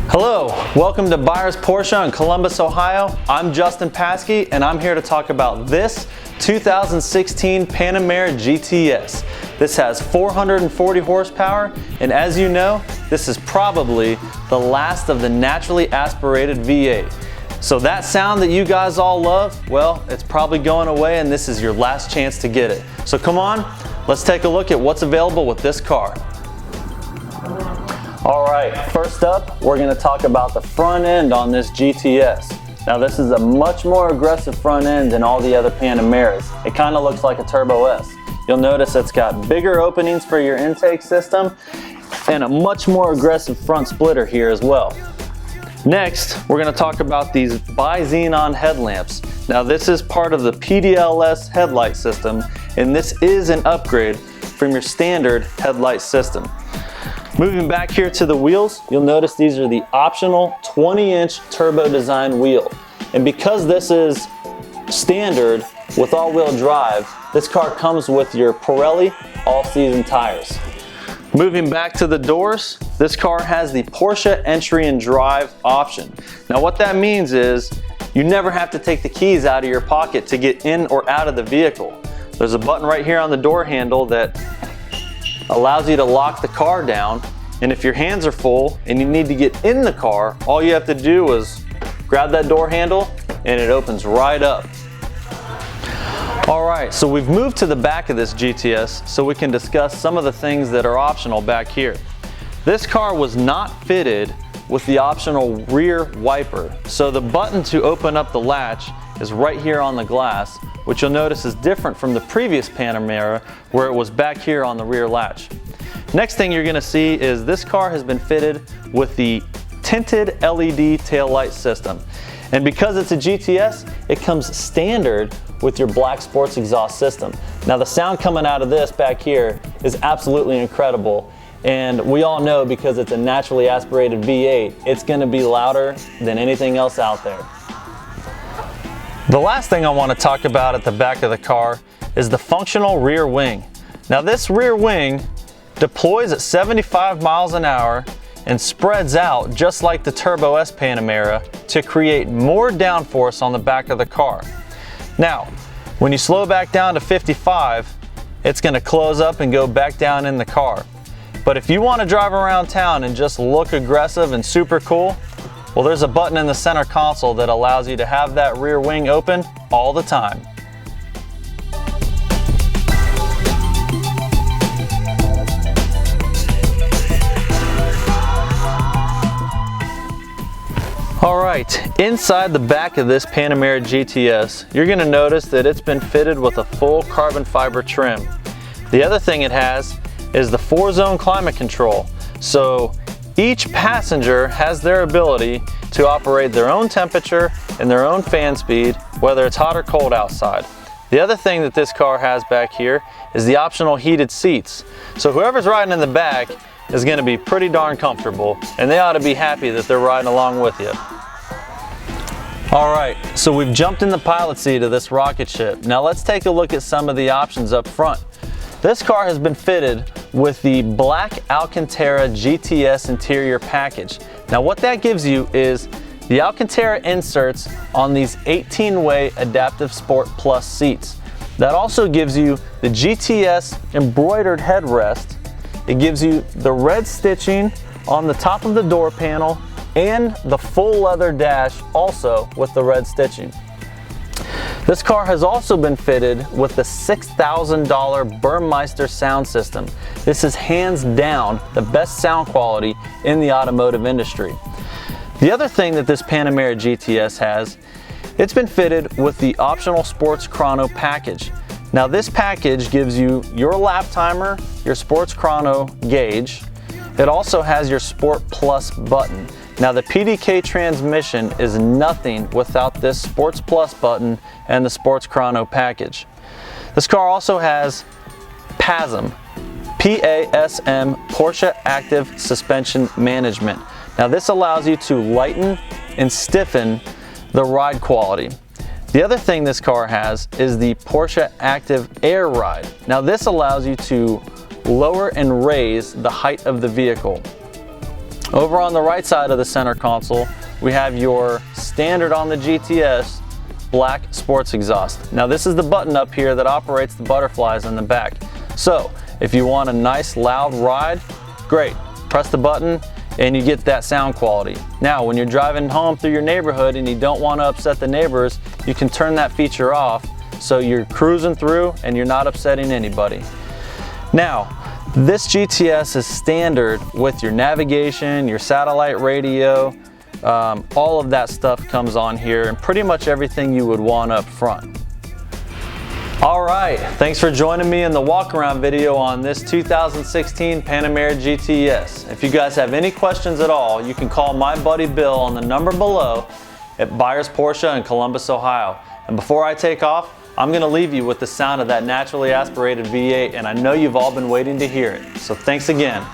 Hello, welcome to Byers Porsche in Columbus, Ohio. I'm Justin Paskey and I'm here to talk about this 2016 Panamera GTS. This has 440 horsepower, and as you know, this is probably the last of the naturally aspirated V8. So that sound that you guys all love, well, it's probably going away and this is your last chance to get it. So come on, let's take a look at what's available with this car. Alright, first up, we're going to talk about the front end on this GTS. Now this is a much more aggressive front end than all the other Panameras. It kind of looks like a Turbo S. You'll notice it's got bigger openings for your intake system and a much more aggressive front splitter here as well. Next, we're going to talk about these Bi-Xenon headlamps. Now this is part of the PDLS headlight system, and this is an upgrade from your standard headlight system. Moving back here to the wheels, you'll notice these are the optional 20-inch turbo design wheel. And because this is standard with all-wheel drive, this car comes with your Pirelli all-season tires. Moving back to the doors, this car has the Porsche entry and drive option. Now what that means is you never have to take the keys out of your pocket to get in or out of the vehicle. There's a button right here on the door handle that allows you to lock the car down, and if your hands are full and you need to get in the car, all you have to do is grab that door handle and it opens right up. Alright, so we've moved to the back of this GTS so we can discuss some of the things that are optional back here. This car was not fitted with the optional rear wiper, so the button to open up the latch is right here on the glass, which you'll notice is different from the previous Panamera where it was back here on the rear latch. Next thing you're going to see is this car has been fitted with the Tinted LED taillight system. And because it's a GTS, it comes standard with your black sports exhaust system. Now the sound coming out of this back here is absolutely incredible. And we all know because it's a naturally aspirated V8, it's going to be louder than anything else out there. The last thing I want to talk about at the back of the car is the functional rear wing. Now this rear wing deploys at 75 miles an hour and spreads out just like the Turbo S Panamera to create more downforce on the back of the car. Now, when you slow back down to 55, it's going to close up and go back down in the car. But if you want to drive around town and just look aggressive and super cool, well, there's a button in the center console that allows you to have that rear wing open all the time. Alright, inside the back of this Panamera GTS, you're going to notice that it's been fitted with a full carbon fiber trim. The other thing it has is the 4-zone climate control. So each passenger has their ability to operate their own temperature and their own fan speed, whether it's hot or cold outside. The other thing that this car has back here is the optional heated seats. So whoever's riding in the back is going to be pretty darn comfortable, and they ought to be happy that they're riding along with you. Alright, so we've jumped in the pilot seat of this rocket ship. Now let's take a look at some of the options up front. This car has been fitted with the black Alcantara GTS interior package. Now what that gives you is the Alcantara inserts on these 18-way Adaptive Sport Plus seats. That also gives you the GTS embroidered headrest. It gives you the red stitching on the top of the door panel and the full leather dash also with the red stitching. This car has also been fitted with the $6,000 Burmester Sound system. This is hands down the best sound quality in the automotive industry. The other thing that this Panamera GTS has, it's been fitted with the optional Sports Chrono package. Now this package gives you your lap timer, your Sports Chrono gauge. It also has your Sport Plus button. Now the PDK transmission is nothing without this Sports Plus button and the Sports Chrono package. This car also has PASM, P-A-S-M, Porsche Active Suspension Management. Now this allows you to lighten and stiffen the ride quality. The other thing this car has is the Porsche Active Air Ride. Now this allows you to lower and raise the height of the vehicle. Over on the right side of the center console, we have your standard on the GTS black sports exhaust. Now this is the button up here that operates the butterflies in the back. So if you want a nice loud ride, great, press the button and you get that sound quality. Now when you're driving home through your neighborhood and you don't want to upset the neighbors, you can turn that feature off so you're cruising through and you're not upsetting anybody. Now this GTS is standard with your navigation, your satellite radio, all of that stuff comes on here and pretty much everything you would want up front. All right, thanks for joining me in the walk around video on this 2016 Panamera GTS. If you guys have any questions at all, you can call my buddy Bill on the number below at Byers Porsche in Columbus, Ohio. And before I take off, I'm gonna leave you with the sound of that naturally aspirated V8, and I know you've all been waiting to hear it. So thanks again.